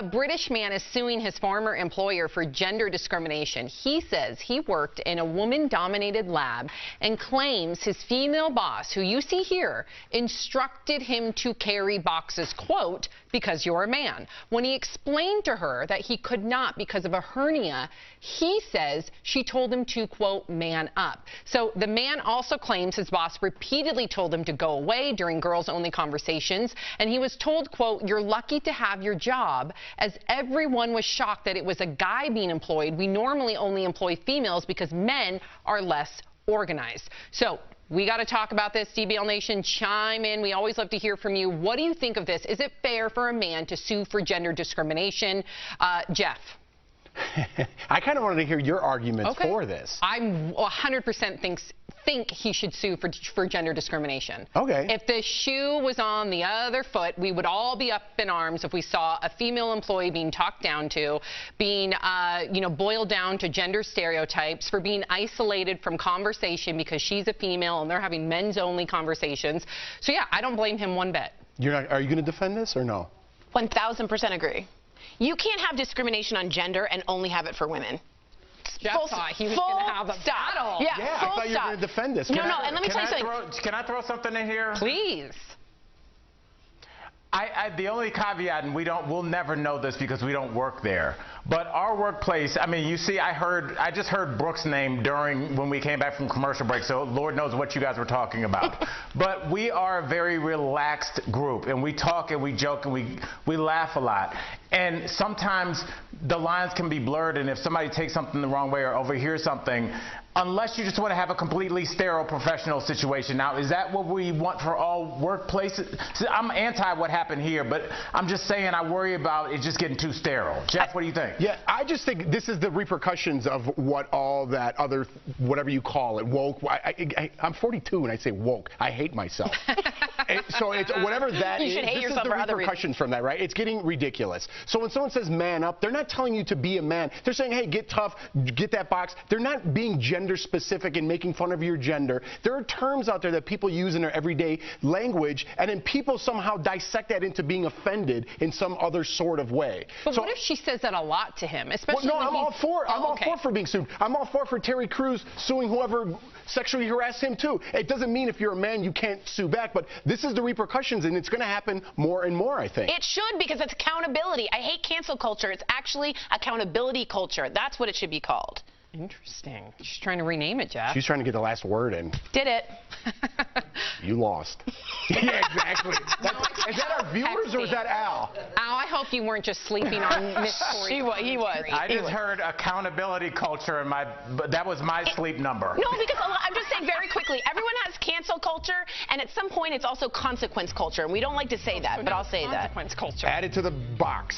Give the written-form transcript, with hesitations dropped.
A British man is suing his former employer for gender discrimination. He says he worked in a woman-dominated lab and claims his female boss, who you see here, instructed him to carry boxes, quote, because you're a man. When he explained to her that he could not because of a hernia, he says she told him to, quote, man up. So the man also claims his boss repeatedly told him to go away during girls-only conversations, and he was told, quote, you're lucky to have your job, as everyone was shocked that it was a guy being employed. We normally only employ females because men are less organized. So we got to talk about this. DBL Nation, chime in. We always love to hear from you. What do you think of this? Is it fair for a man to sue for gender discrimination? Jeff? I kind of wanted to hear your arguments for this. I 100% think he should sue for gender discrimination. Okay. If the shoe was on the other foot, we would all be up in arms if we saw a female employee being talked down to, being boiled down to gender stereotypes, for being isolated from conversation because she's a female and they're having men's only conversations. So yeah, I don't blame him one bit. Are you going to defend this or no? 1000% agree. You can't have discrimination on gender and only have it for women. Jeff thought he was going to have a battle. Yeah, I thought you were going to defend this. And let me tell you something. Can I throw something in here? Please. The only caveat, and we'll never know this because we don't work there, but our workplace, I mean, you see, I just heard Brooke's name when we came back from commercial break, so Lord knows what you guys were talking about. But we are a very relaxed group, and we talk and we joke and we laugh a lot. And sometimes the lines can be blurred, and if somebody takes something the wrong way or overhears something, unless you just want to have a completely sterile professional situation. Now, is that what we want for all workplaces? See, I'm anti what happened here, but I'm just saying I worry about it just getting too sterile. Jeff, what do you think? Yeah, I just think this is the repercussions of what all that other, whatever you call it, woke. I'm 42 and I say woke. I hate myself. So it's whatever that you should hate this yourself is the for repercussions from that, right? It's getting ridiculous. So when someone says man up, they're not telling you to be a man. They're saying, hey, get tough, get that box. They're not being gender specific and making fun of your gender. There are terms out there that people use in their everyday language, and then people somehow dissect that into being offended in some other sort of way. But what if she says that a lot to him? Especially well, no, I'm all for being sued. I'm all for Terry Crews suing whoever sexually harassed him too. It doesn't mean if you're a man you can't sue back, but this is the repercussions, and it's going to happen more and more, I think. It should, because it's accountability. I hate cancel culture. It's actually accountability culture. That's what it should be called. Interesting. She's trying to rename it, Jeff. She's trying to get the last word in. Did it. You lost. Yeah, exactly. Is that our viewers or is that Al? Al, I hope you weren't just sleeping on Miss Corey. He was. I just heard accountability culture, and that was my sleep number. No, because I'm just saying very quickly, everyone has cancel culture, and at some point it's also consequence culture, and we don't like to say that, but I'll say that. Consequence culture. Add it to the box.